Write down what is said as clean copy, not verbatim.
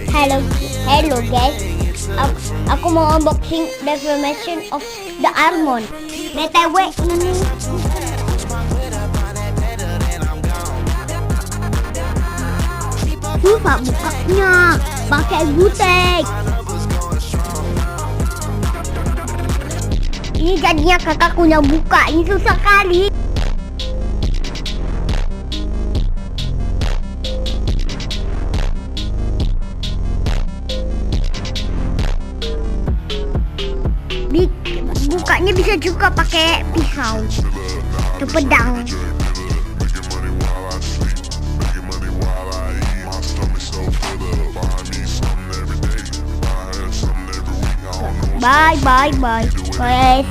Hello, hello guys. Aku mau unboxing Deformation of the Almond. BTW ini. Susah bukanya, pakai gutek. Ini jadinya kakakku yang buka, ini susah kali. Bukanya bisa juga pakai pisau atau pedang. Bye bye bye guys.